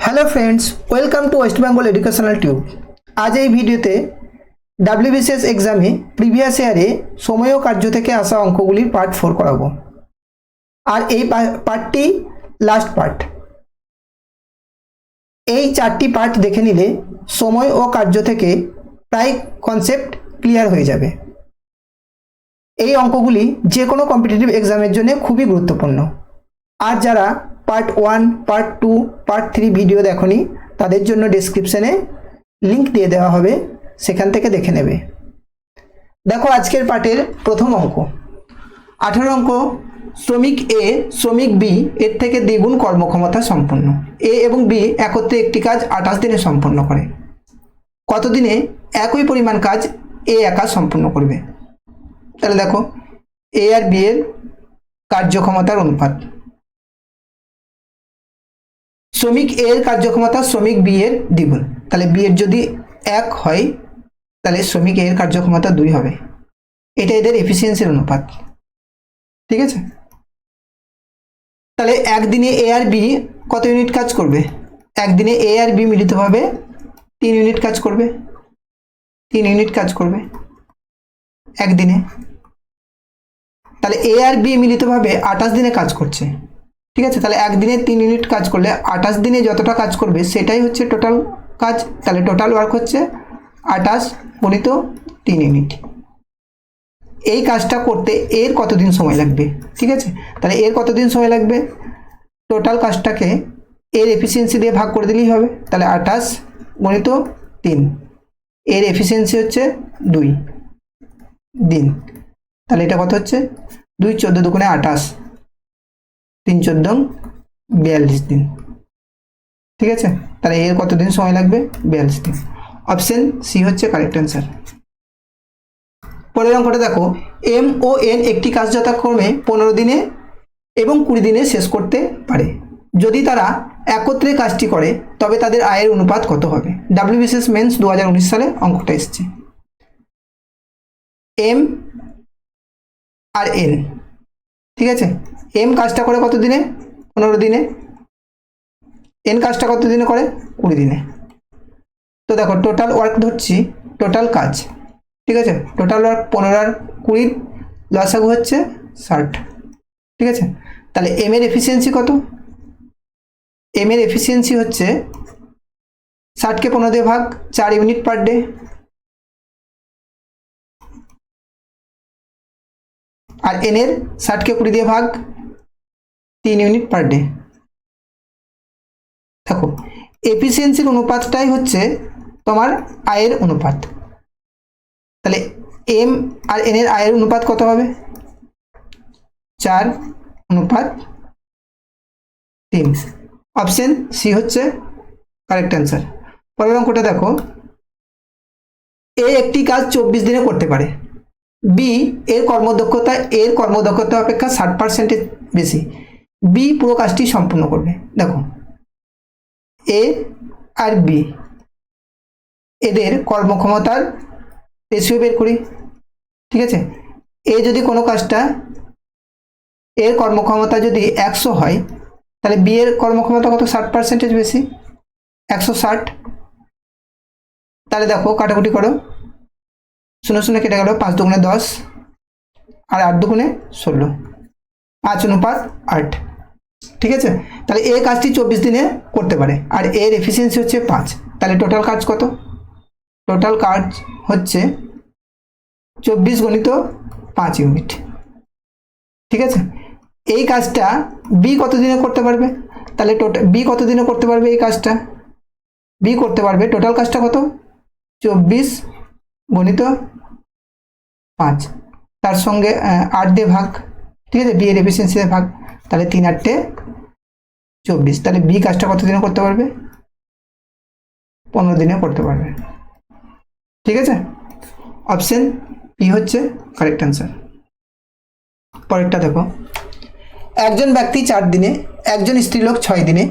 Hello friends, welcome to West Bengal educational tube. আজ এই ভিডিওতে ডাব্লিউবিসিএস এক্সামে প্রিভিয়াস ইয়ারে সময় ও কার্য থেকে আসা অঙ্কগুলির পার্ট 4 করাবো। আর এই পার্টটি লাস্ট পার্ট। এই 4টি পার্ট দেখে নিলে সময় ও কার্য থেকে প্রায় কনসেপ্ট ক্লিয়ার হয়ে যাবে। এই অঙ্কগুলি যে কোনো কম্পিটিটিভ এক্সামের জন্য খুবই গুরুত্বপূর্ণ। আর যারা পার্ট 1, পার্ট 2, পার্ট 3 ভিডিও দেখনি তাদের জন্য ডেসক্রিপশনে লিংক দিয়ে দেওয়া হবে, সেখান থেকে দেখে নেবে। দেখো আজকের পার্টের প্রথম অঙ্ক 18 অঙ্ক। শ্রমিক এ শ্রমিক বি এর থেকে দ্বিগুণ কর্মক্ষমতা সম্পন্ন। এ এবং বি একত্রে একটি কাজ 28 দিনে সম্পন্ন করে। কত দিনে একই পরিমাণ কাজ এ একা সম্পন্ন করবে? তাহলে দেখো এ আর বি এর কার্যক্ষমতার অনুপাত। শ্রমিক এ এর কার্যক্ষমতা শ্রমিক বি এর দ্বিগুণ। তাহলে বি এর যদি 1 হয় তাহলে শ্রমিক এ এর কার্যক্ষমতা 2 হবে। এটা এদের এফিসিয়েন্সির অনুপাত। ঠিক আছে, তাহলে একদিনে এ আর বি কত ইউনিট কাজ করবে? একদিনে এ আর বি মিলিতভাবে 3 ইউনিট কাজ করবে। 3 ইউনিট কাজ করবে একদিনে। তাহলে এ আর বি মিলিতভাবে 28 দিনে কাজ করছে। ঠিক আছে, তাহলে একদিনে 3 ইউনিট কাজ করলে 28 দিনে যতটা কাজ করবে সেটাই হচ্ছে টোটাল কাজ। তাহলে টোটাল ওয়ার্ক হচ্ছে 28 গুণিত 3 ইউনিট। এই কাজটা করতে এর কতদিন সময় লাগবে? ঠিক আছে, তাহলে এর কতদিন সময় লাগবে? টোটাল কাজটাকে এর এফিসিয়েন্সি দিয়ে ভাগ করে দিলেই হবে। তাহলে 28 গুণিত 3, এর এফিসিয়েন্সি হচ্ছে 2 দিন। তাহলে এটা কত হচ্ছে? 2 14 দুগুণে 28, 3 14 42 দিন। ঠিক আছে, তাহলে এর কতদিন সময় লাগবে? 42 দিন। অপশন সি হচ্ছে কারেক্ট অ্যান্সার। পরের অঙ্কটা দেখো, এম ও এন একটি কাজ যথাক্রমে 15 দিনে এবং 20 দিনে শেষ করতে পারে। যদি তারা একত্রে কাজটি করে তবে তাদের আয়ের অনুপাত কত হবে? ডাব্লিউবিসিএস মেন্স 2019 সালে অঙ্কটা এসেছে। এম আর এন, ঠিক আছে, এম কাজটা করে কত দিনে? 15 দিনে। এন কাজটা কত দিনে করে? 20 দিনে। তো দেখো টোটাল ওয়ার্ক ধরছি, টোটাল কাজ। ঠিক আছে, টোটাল ওয়ার্ক 15 আর 20 লসাগু হচ্ছে 60। ঠিক আছে, তাহলে এম এর এফিসিয়েন্সি কত? এম এর এফিসিয়েন্সি হচ্ছে 60কে 15 দিয়ে ভাগ, 4 ইউনিট পার ডে। আর এন এর 60কে 20 দিয়ে ভাগ, 3 ইউনিট পার ডে। দেখো এফিসিয়েন্সির অনুপাতটাই হচ্ছে তোমার আয়ের অনুপাত। তাহলে এম আর এন এর আয়ের অনুপাত কত হবে? 4:3। অপশন সি হচ্ছে কারেক্ট অ্যান্সার। পরের অঙ্কটা দেখো, এ একটি কাজ 24 দিনে করতে পারে। বি এর কর্মদক্ষতা অপেক্ষা 60% বেশি। বি পুরো কাজটি সম্পূর্ণ করবে। দেখো এ আর বি এদের কর্মক্ষমতার রেশিও বের করি। ঠিক আছে, এ যদি কোনো কাজটা, এর কর্মক্ষমতা যদি 100 হয় তাহলে বি এর কর্মক্ষমতা কত? 60% বেশি, 160। তাহলে দেখো কাটাকুটি করো, 0 কেটে গেল, 5 দুগুণে 10 আর 8 দুগুণে 16, 5:8। ঠিক আছে, তাহলে এ কাজটি 24 দিনে করতে পারে আর এর এফিসিয়েন্সি হচ্ছে 5। তাহলে টোটাল কাজ কত? টোটাল কাজ হচ্ছে 24 গুণিত 5 ইউনিট। ঠিক আছে, এই কাজটা বি কত দিনে করতে পারবে? তাহলে বি কত দিনে করতে পারবে এই কাজটা? বি করতে পারবে, টোটাল কাজটা কত? 24 গুণিত 5, তার সঙ্গে 8 দিয়ে ভাগ। ঠিক আছে, বি এর এফিসিয়েন্সি দিয়ে ভাগ, তাহলে 3 8 24। তাহলে বি কাজটা কত দিনে করতে পারবে? 15 দিনে করতে পারবে। ঠিক আছে, অপশন বি হচ্ছে কারেক্ট অ্যান্সার। পরেরটা দেখো, একজন ব্যক্তি 4 দিনে, একজন স্ত্রীলোক 6 দিনে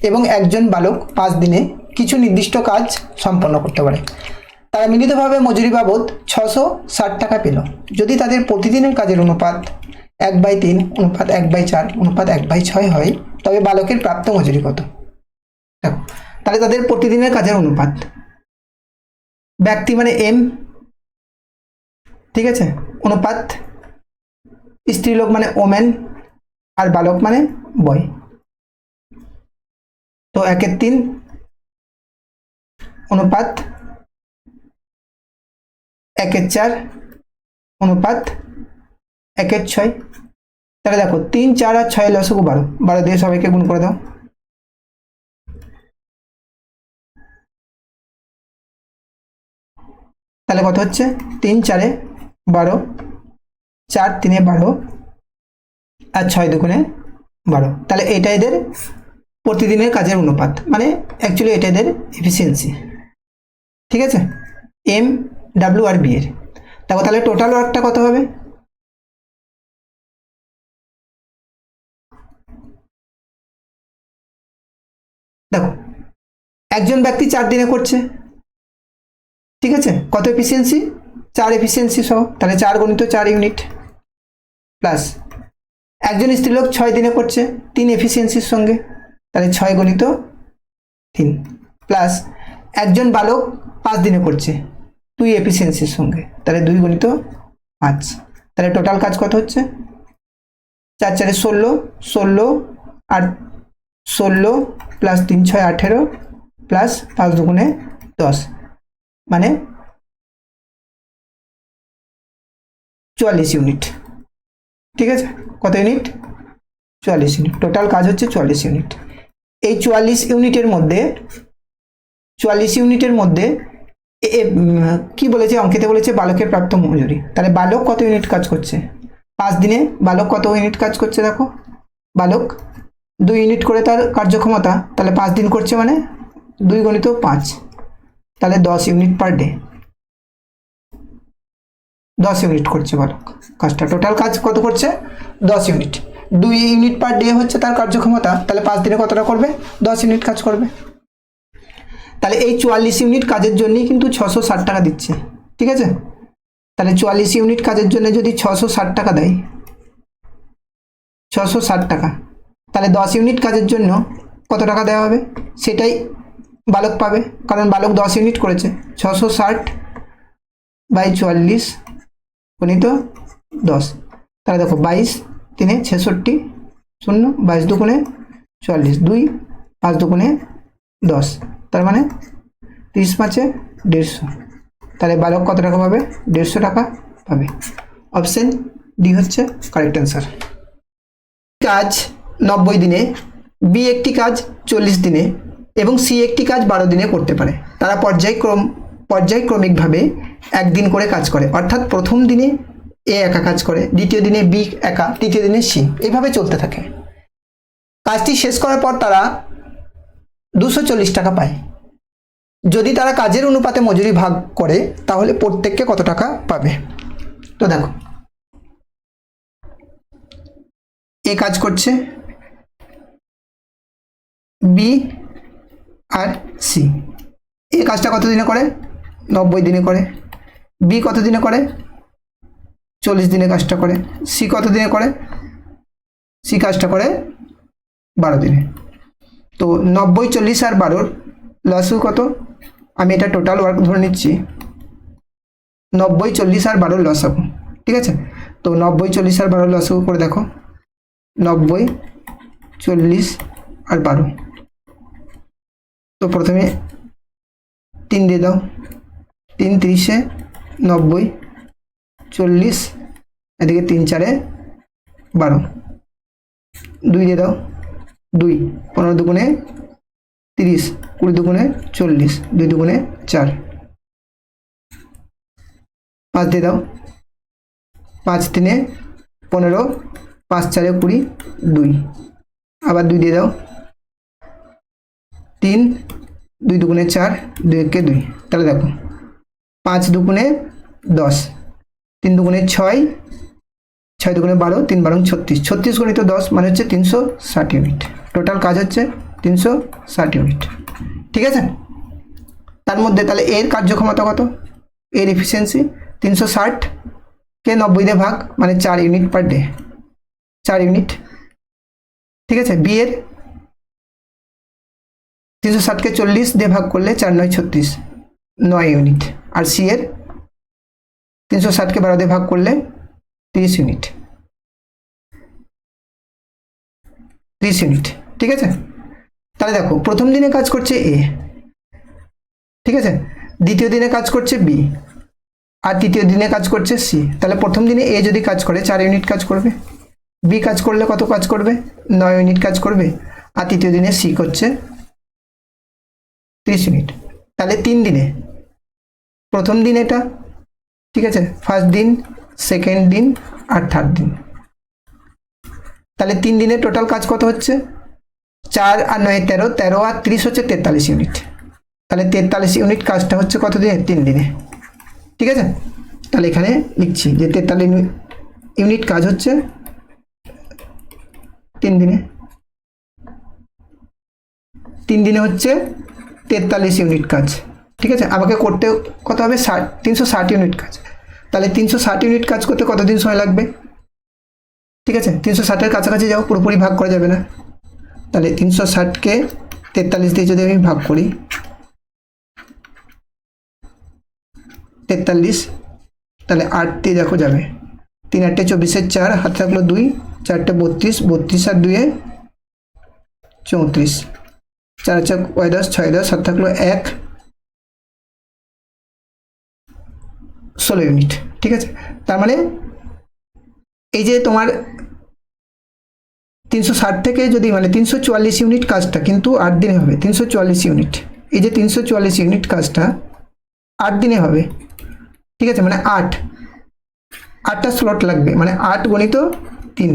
এবং একজন বালক 5 দিনে কিছু নির্দিষ্ট কাজ সম্পন্ন করতে পারে। তারা মিলিতভাবে মজুরি বাবদ 660 টাকা পেল। যদি তাদের প্রতিদিনের কাজের অনুপাত 1/3, অনুপাত 1/4, অনুপাত 1/6 হয় তবে বালকের প্রাপ্ত মজুরি কত? দেখো তাহলে তাদের প্রতিদিনের কাজের অনুপাত, ব্যক্তি মানে এম, ঠিক আছে, অনুপাত স্ত্রীলোক মানে ওমেন, আর বালক মানে বয়। তো 1/3 অনুপাত 1/4 অনুপাত 1/6। তাহলে দেখো 3, 4 আর 6 লসগু 12, 12 দিয়ে সবাইকে গুণ করে দাও। তাহলে কত হচ্ছে? 3 4 12, 4 3 12, আর 6 2 12। তাহলে এটা এদের প্রতিদিনের কাজের অনুপাত, মানে অ্যাকচুয়ালি এটা এদের এফিসিয়েন্সি, ঠিক আছে, এম, ডাব্লিউ আর বি এর। দেখো তাহলে টোটাল ওয়ার্কটা কত হবে? দেখো একজন ব্যক্তি 4 দিনে করছে, ঠিক আছে, কত এফিসিয়েন্সি? 4 এফিসিয়েন্সি সহ, তাহলে 4 গুণিত 4 ইউনিট, প্লাস একজন স্ত্রীলোক 6 দিনে করছে 3 এফিসিয়েন্সির সঙ্গে, তাহলে 6 গুণিত 3, প্লাস একজন বালক 5 দিনে করছে 2 এফিসিয়েন্সির সঙ্গে, তাহলে 2 গুণিত 5। তাহলে টোটাল কাজ কত হচ্ছে? 4 4 16, 16 আর 16 প্লাস 3 6 18 প্লাস 5 2 10, মানে 44 ইউনিট, ঠিক আছে। কত ইউনিট? 44 ইউনিট। টোটাল কাজ হচ্ছে 44 ইউনিট। এই 44 ইউনিটের মধ্যে 44 ইউনিটের মধ্যে কি বলেছে অঙ্কেতে? বলেছে বালকের প্রাপ্ত মজুরি। তাহলে বালক কত ইউনিট কাজ করছে? 5 দিনে বালক কত ইউনিট কাজ করছে? দেখো বালক 2 ইউনিট করে তার কার্যক্ষমতা, তাহলে 5 দিন করছে, মানে 2 গুণিত 5, তাহলে 10 ইউনিট পার ডে, 10 ইউনিট করছে বালক কাজটা। টোটাল কাজ কত করছে? 10 ইউনিট। 2 ইউনিট পার ডে হচ্ছে তার কার্যক্ষমতা, তাহলে 5 দিনে কতটা করবে? 10 ইউনিট কাজ করবে। তাহলে এই 44 ইউনিট কাজের জন্যই কিন্তু 660 টাকা দিচ্ছে, ঠিক আছে। তাহলে 44 ইউনিট কাজের জন্য যদি 660 টাকা দেয়, 660 টাকা, তাহলে 10 ইউনিট কাজের জন্য কত টাকা দেওয়া হবে সেটাই বালক পাবে, কারণ বালক 10 ইউনিট করেছে। 660 বাই 44 গুণিত 10, তাহলে দেখো 22 3 66 শূন্য, 22 2 44, 2 5 2 10, তার মানে 30 5 150। তাহলে বালক কত টাকা পাবে? 150 টাকা পাবে। অপশন ডি হচ্ছে কারেক্ট অ্যান্সার। কাজ 90 দিনে, বি একটি কাজ 40 দিনে এবং সি একটি কাজ 12 দিনে করতে পারে। তারা পর্যায়ক্রমিকভাবে একদিন করে কাজ করে, অর্থাৎ প্রথম দিনে এ একা কাজ করে, দ্বিতীয় দিনে বি একা, তৃতীয় দিনে সি, এইভাবে চলতে থাকে। কাজটি শেষ করার পর তারা 240 টাকা পায়। যদি তারা কাজের অনুপাতে মজুরি ভাগ করে তাহলে প্রত্যেককে কত টাকা পাবে? তো দেখো এ কাজ করছে, বি আর সি। এই কাজটা কত দিনে করে? 90 দিনে করে। বি কত দিনে করে? 40 দিনে কাজটা করে। সি কত দিনে করে? সি কাজটা করে 12 দিনে। তো 90 40 আর 12 লসও কত? আমি এটা টোটাল ওয়ার্ক ধরে নিচ্ছি, 90 40 আর 12 লসাগু, ঠিক আছে। তো 90 40 আর 12 লসাগু করে দেখো, 90 40 আর 12। তো প্রথমে 3 দিয়ে দাও, 3 30 90 40, এদিকে 3 4 12, 2 দিয়ে দাও, 2 15 দুগুণে 30, 20 দুগুণে 40, 2 দুগুণে 4, 5 দিয়ে দাও, 5 3 15, 5 4 20, 2, আবার 2 দিয়ে দাও, 3 2 দুগুণে 4, 2 1 2। তাহলে দেখো 5 দুগুণে 10, 3 দুগুণে 6, 6 দুগুণে 12, 3 12 36, 36 গুণিত 10 মানে হচ্ছে 360 ইউনিট। টোটাল কাজ হচ্ছে 360 ইউনিট, ঠিক আছে। তার মধ্যে তাহলে এর কার্যক্ষমতা কত? এর এফিসিয়েন্সি 360 কে 90 দিয়ে ভাগ, মানে 4 ইউনিট পার ডে, 4 ইউনিট, ঠিক আছে। বি এর 360কে 40 দিয়ে ভাগ করলে 4 9 36, 9 ইউনিট। আর সি এর 360কে 12 দিয়ে ভাগ করলে 30 ইউনিট, 30 ইউনিট। ঠিক আছে, তাহলে দেখো প্রথম দিনে কাজ করছে এ, ঠিক আছে, দ্বিতীয় দিনে কাজ করছে বি, আর তৃতীয় দিনে কাজ করছে সি। তাহলে প্রথম দিনে এ যদি কাজ করে 4 ইউনিট কাজ করবে, বি কাজ করলে কত কাজ করবে, 9 ইউনিট কাজ করবে, আর তৃতীয় দিনে সি করছে 30 ইউনিট। তাহলে 3 দিনে, প্রথম দিন এটা, ঠিক আছে, ফার্স্ট দিন, সেকেন্ড দিন আর থার্ড দিন। তাহলে 3 দিনে টোটাল কাজ কত হচ্ছে, 4 আর 9 13, 13 আর 30 হচ্ছে 43 ইউনিট। তাহলে 43 ইউনিট কাজটা হচ্ছে কত দিনে, 3 দিনে। ঠিক আছে, তাহলে এখানে লিখছি যে 43 ইউনিট কাজ হচ্ছে 3 দিনে। 3 দিনে হচ্ছে 43 ইউনিট কাজ। ঠিক আছে, আমাকে করতে কত হবে, 360 ইউনিট কাজ। তাহলে 360 ইউনিট কাজ করতে কতদিন সময় লাগবে, ঠিক আছে, 360-এর কাছাকাছি যাও, পুরোপুরি ভাগ করা যাবে না। তাহলে 360কে 43 দিয়ে যদি আমি ভাগ করি, 43, তাহলে 8 দিয়ে দেখো যাবে, 3 8 24, 4 হাত থাকলো 2, 4 32, 32 আর 2 34, 4 4 10, 6 10 হাত থাকলো 1, 16 ইউনিট। ঠিক আছে, তার মানে এই যে তোমার 360 থেকে যদি মানে 344 ইউনিট কাজটা কিন্তু 8 দিনে হবে। 344 ইউনিট, এই যে 344 ইউনিট কাজটা 8 দিনে হবে। ঠিক আছে, মানে 8টা স্লট লাগবে, মানে 8 গণিত 3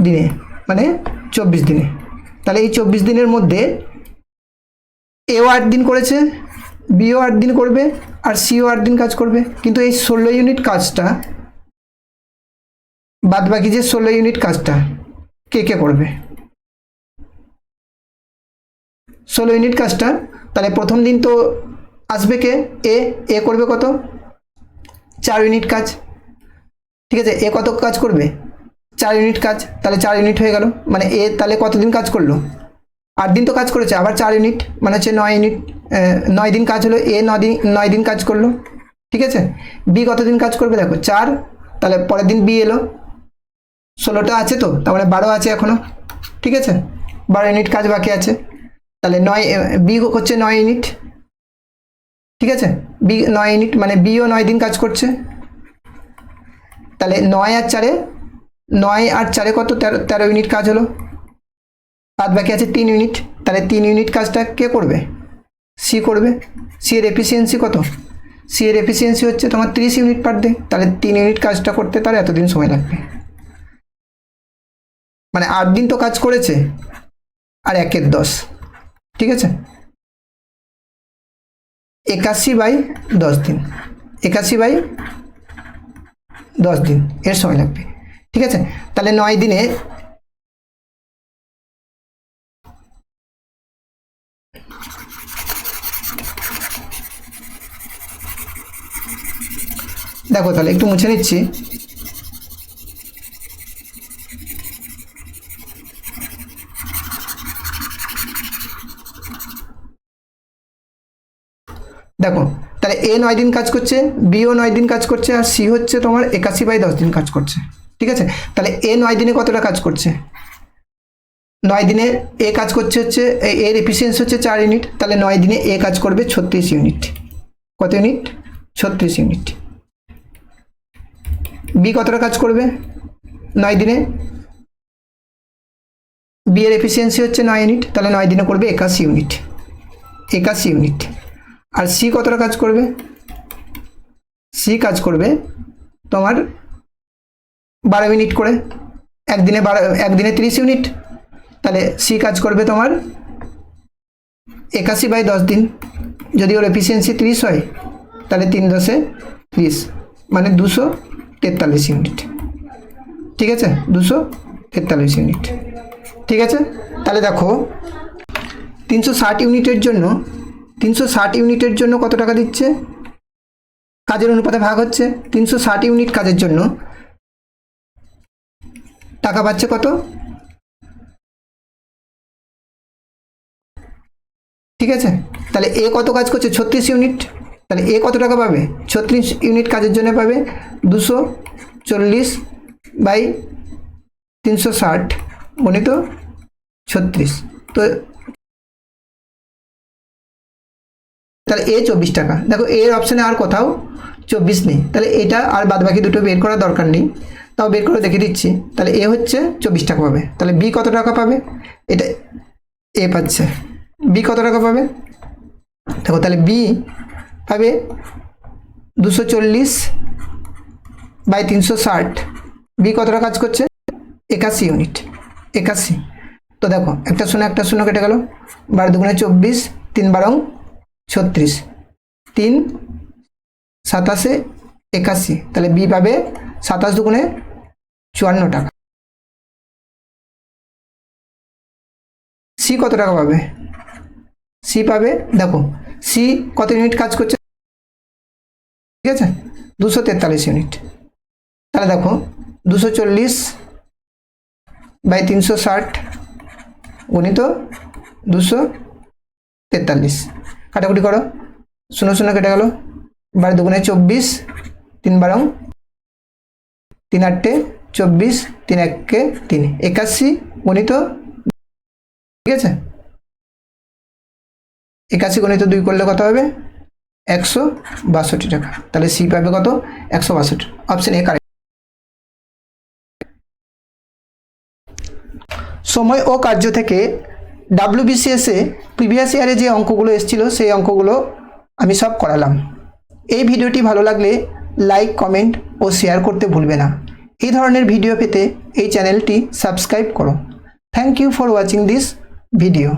দিনে, মানে 24 দিনে। তাহলে এই 24 দিনের মধ্যে এও 8 দিন করেছে, বিও 8 দিন করবে, আর সিও 8 দিন কাজ করবে। কিন্তু এই 16 ইউনিট কাজটা, বাদ বাকি যে 16 ইউনিট কাজটা কে কে করবে, 16 ইউনিট কাজটা, তাহলে প্রথম দিন তো আসবে কে, এ করবে কত, 4 ইউনিট কাজ। ঠিক আছে, এ কত কাজ করবে, 4 ইউনিট কাজ। তাহলে 4 ইউনিট হয়ে গেল, মানে এ তাহলে কতদিন কাজ করলো, 8 দিন তো কাজ করেছে, আবার 4 ইউনিট মানে হচ্ছে 9 ইউনিট, 9 দিন কাজ হলো, এ 9 দিন কাজ করলো। ঠিক আছে, বি কতদিন কাজ করবে দেখো 4, তাহলে পরের দিন বি এলো, 16টা আছে তো, তার মানে 12 আছে এখনো। ঠিক আছে, 12 ইউনিট কাজ বাকি আছে। তাহলে 9, বি হচ্ছে 9 ইউনিট। ঠিক আছে, বি 9 ইউনিট, মানে বিও 9 দিন কাজ করছে। তাহলে 9 আর 4 কত, 13 ইউনিট কাজ হলো, বাদ বাকি আছে 3 ইউনিট। তাহলে 3 ইউনিট কাজটা কে করবে, সি করবে। সি এর এফিসিয়েন্সি কত, সি এর এফিসিয়েন্সি হচ্ছে তোমার 30 ইউনিট পার ডে। তাহলে 3 ইউনিট কাজটা করতে তার এতদিন সময় লাগবে, মানে 8 দিন তো কাজ করেছে, আর 1 10। ঠিক আছে, 81/10 দিন, 81/10 দিন এর সময় লাগবে। ঠিক আছে, তাহলে 9 দিনে দেখো, তাহলে একটু মুছে নিচ্ছি। দেখো, তাহলে এ 9 দিন কাজ করছে, বিও 9 দিন কাজ করছে, আর সি হচ্ছে তোমার 81/10 দিন কাজ করছে। ঠিক আছে, তাহলে এ 9 দিনে কতটা কাজ করছে, 9 দিনে এ কাজ করছে হচ্ছে, এর এফিসিয়েন্সি হচ্ছে 4 ইউনিট। তাহলে 9 দিনে এ কাজ করবে 36 ইউনিট। কত ইউনিট, 36 ইউনিট। বি কতটা কাজ করবে 9 দিনে, বি এর এফিসিয়েন্সি হচ্ছে 9 ইউনিট। তাহলে 9 দিনে করবে 81 ইউনিট, 81 ইউনিট। আর সি কতটা কাজ করবে, সি কাজ করবে তোমার 12 মিনিট করে, একদিনে 30 ইউনিট। তাহলে সি কাজ করবে তোমার 81/10 দিন। যদি ওর এফিসিয়েন্সি 30 হয়, তাহলে 3 10 30, মানে 243 ইউনিট। ঠিক আছে, 243 ইউনিট। ঠিক আছে, তাহলে দেখো 360 ইউনিটের জন্য কত টাকা দিচ্ছে, কাজের অনুপাতে ভাগ হচ্ছে। 360 ইউনিট কাজের জন্য টাকা পাচ্ছে কত, ঠিক আছে, তাহলে এ কত কাজ করছে 36 ইউনিট, তাহলে এ কত টাকা পাবে 36 ইউনিট কাজের জন্য পাবে 240/360 গণিত 36। তো তাহলে এ 24 টাকা। দেখো এর অপশানে আর কোথাও 24 নেই, তাহলে এটা আর বাদ বাকি দুটো বের করার দরকার নেই, তাও বের করে দেখে দিচ্ছি। তাহলে এ হচ্ছে 24 টাকা পাবে। তাহলে বি কত টাকা পাবে, এটা এ পাচ্ছে, বি কত টাকা পাবে দেখো, তাহলে বি পাবে 240/360, বি কতটা কাজ করছে 81 ইউনিট, 81। তো দেখো একটা শূন্য কেটে গেল, 12 দুগুণে 24, 3 12 36, 3 27 81, তাহলে বি পাবে 27 দুগুণে 54 টাকা। সি কত টাকা পাবে, সি পাবে দেখো সি কত ইউনিট কাজ করছে, ঠিক আছে 243 ইউনিট। তাহলে দেখো 240/360 গণিত 243, কাটাকুটি করো, 0 কেটে গেল, 12 দুগুণে 24, 3 12 3 8 24, 3 1 3, 81 গণিত, ঠিক আছে 81 গণিত 2 করলে কত হবে 162 টাকা। তাহলে সি পাবে কত 162, অপশন এ কারেক্ট। সময় ও কার্য থেকে ডাব্লিউবিসিএসে প্রিভিয়াস ইয়ারে যে অঙ্কগুলো এসেছিল সেই অঙ্কগুলো আমি সব করালাম। এই ভিডিওটি ভালো লাগলে লাইক কমেন্ট ও শেয়ার করতে ভুলবে না। এই ধরনের ভিডিও পেতে এই চ্যানেলটি সাবস্ক্রাইব করো। Thank you for watching this video.